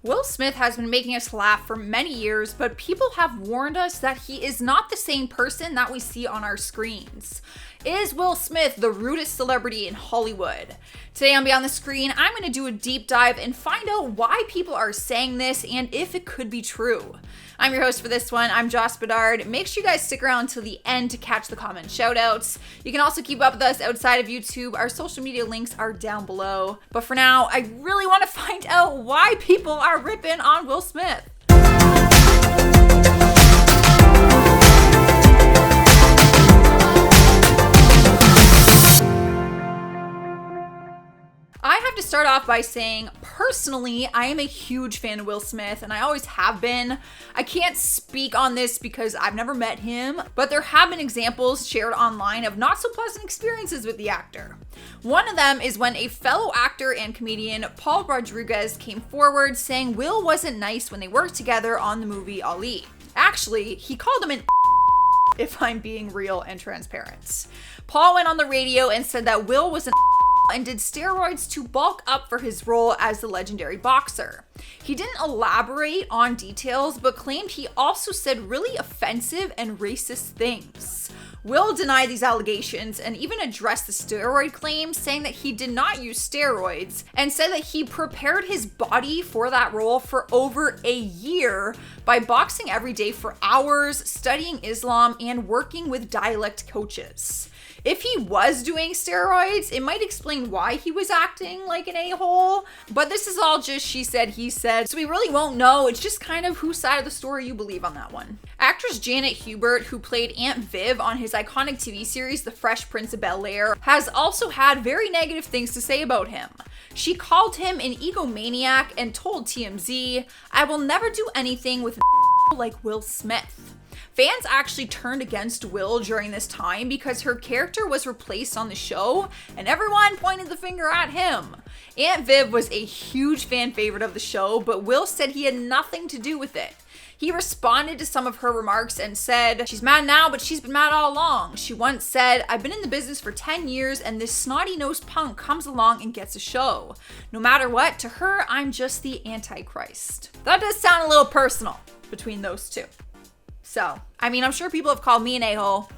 Will Smith has been making us laugh for many years, but people have warned us that he is not the same person that we see on our screens. Is Will Smith the rudest celebrity in Hollywood? Today on Beyond the Screen, I'm going to do a deep dive and find out why people are saying this and if it could be true. I'm your host for this one. I'm Joss Bedard. Make sure you guys stick around until the end to catch the comment shoutouts. You can also keep up with us outside of YouTube. Our social media links are down below. But for now, I really want to find out why people are ripping on Will Smith. I have to start off by saying, personally, I am a huge fan of Will Smith, and I always have been. I can't speak on this because I've never met him, but there have been examples shared online of not so pleasant experiences with the actor. One of them is when a fellow actor and comedian, Paul Rodriguez, came forward saying Will wasn't nice when they worked together on the movie Ali. Actually, he called him an if I'm being real and transparent. Paul went on the radio and said that Will was an and did steroids to bulk up for his role as the legendary boxer. He didn't elaborate on details, but claimed he also said really offensive and racist things. Will denied these allegations and even addressed the steroid claim, saying that he did not use steroids and said that he prepared his body for that role for over a year by boxing every day for hours, studying Islam, and working with dialect coaches. If he was doing steroids, it might explain why he was acting like an a-hole, but this is all just she said, he said, so we really won't know. It's just kind of whose side of the story you believe on that one. Actress Janet Hubert, who played Aunt Viv on his iconic TV series, The Fresh Prince of Bel-Air, has also had very negative things to say about him. She called him an egomaniac and told TMZ, "I will never do anything with like Will Smith." Fans actually turned against Will during this time because her character was replaced on the show and everyone pointed the finger at him. Aunt Viv was a huge fan favorite of the show, but Will said he had nothing to do with it. He responded to some of her remarks and said, "She's mad now, but she's been mad all along. She once said, I've been in the business for 10 years and this snotty-nosed punk comes along and gets a show. No matter what, to her, I'm just the Antichrist." That does sound a little personal between those two. So, I mean, I'm sure people have called me an a-hole.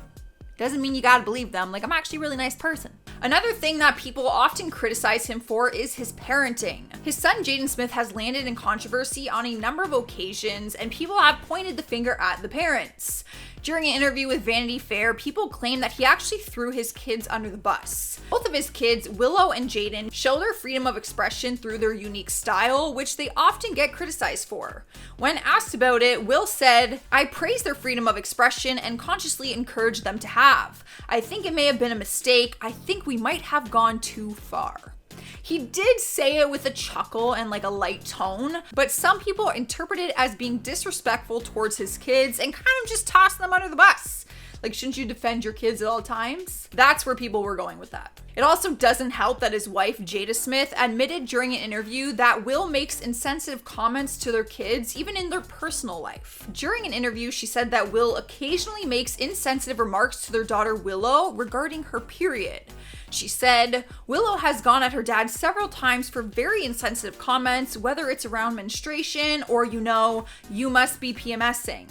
Doesn't mean you gotta believe them. Like, I'm actually a really nice person. Another thing that people often criticize him for is his parenting. His son Jaden Smith has landed in controversy on a number of occasions, and people have pointed the finger at the parents. During an interview with Vanity Fair, people claim that he actually threw his kids under the bus. Both of his kids, Willow and Jaden, show their freedom of expression through their unique style, which they often get criticized for. When asked about it, Will said, "I praise their freedom of expression and consciously encourage them to have. I think it may have been a mistake. I think we might have gone too far." He did say it with a chuckle and like a light tone, but some people interpret it as being disrespectful towards his kids and kind of just toss them under the bus. Like, shouldn't you defend your kids at all times? That's where people were going with that. It also doesn't help that his wife, Jada Smith, admitted during an interview that Will makes insensitive comments to their kids, even in their personal life. During an interview, she said that Will occasionally makes insensitive remarks to their daughter Willow regarding her period. She said, "Willow has gone at her dad several times for very insensitive comments, whether it's around menstruation or, you must be PMSing.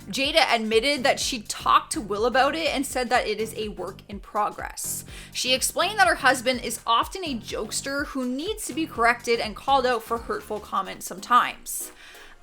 Jada admitted that she talked to Will about it and said that it is a work in progress. She explained that her husband is often a jokester who needs to be corrected and called out for hurtful comments sometimes.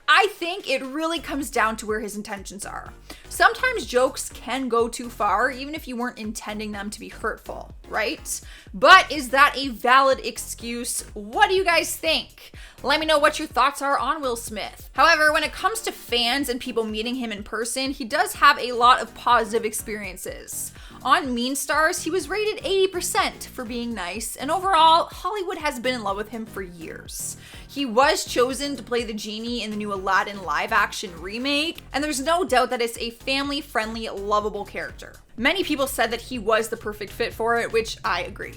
I think it really comes down to where his intentions are. Sometimes jokes can go too far, even if you weren't intending them to be hurtful, right? But is that a valid excuse? What do you guys think? Let me know what your thoughts are on Will Smith. However, when it comes to fans and people meeting him in person, he does have a lot of positive experiences. On Mean Stars, he was rated 80% for being nice, and overall, Hollywood has been in love with him for years. He was chosen to play the genie in the new Aladdin live-action remake, and there's no doubt that it's a family-friendly, lovable character. Many people said that he was the perfect fit for it, which I agree.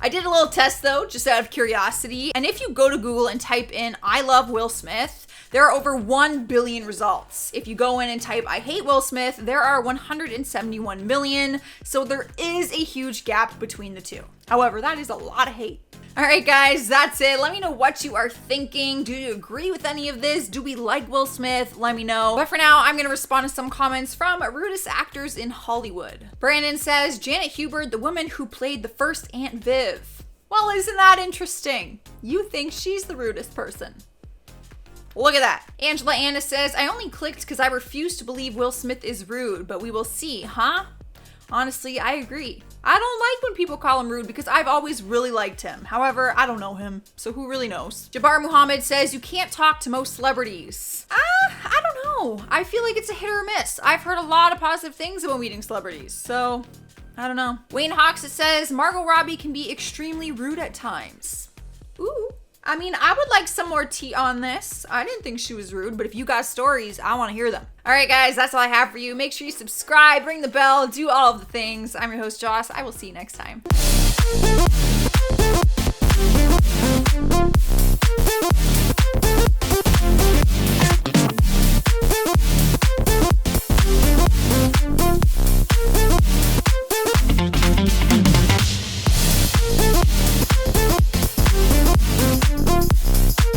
I did a little test though, just out of curiosity, and if you go to Google and type in "I love Will Smith," there are over 1 billion results. If you go in and type "I hate Will Smith," there are 171 million, so there is a huge gap between the two. However, that is a lot of hate. All right, guys, that's it. Let me know what you are thinking. Do you agree with any of this? Do we like Will Smith? Let me know. But for now, I'm going to respond to some comments from Rudest actors in Hollywood. Brandon says, Janet Hubert, the woman who played the first Aunt Viv. Well, isn't that interesting? You think she's the rudest person. Look at that. Angela Anna says, I only clicked because I refuse to believe Will Smith is rude, but we will see, huh? Honestly, I agree. I don't like when people call him rude because I've always really liked him. However, I don't know him, so who really knows? Jabbar Muhammad says, you can't talk to most celebrities. I don't know. I feel like it's a hit or a miss. I've heard a lot of positive things about meeting celebrities, so I don't know. Wayne Hawks says, Margot Robbie can be extremely rude at times. Ooh. I mean, I would like some more tea on this. I didn't think she was rude, but if you got stories, I want to hear them. All right, guys, that's all I have for you. Make sure you subscribe, ring the bell, do all of the things. I'm your host, Joss. I will see you next time.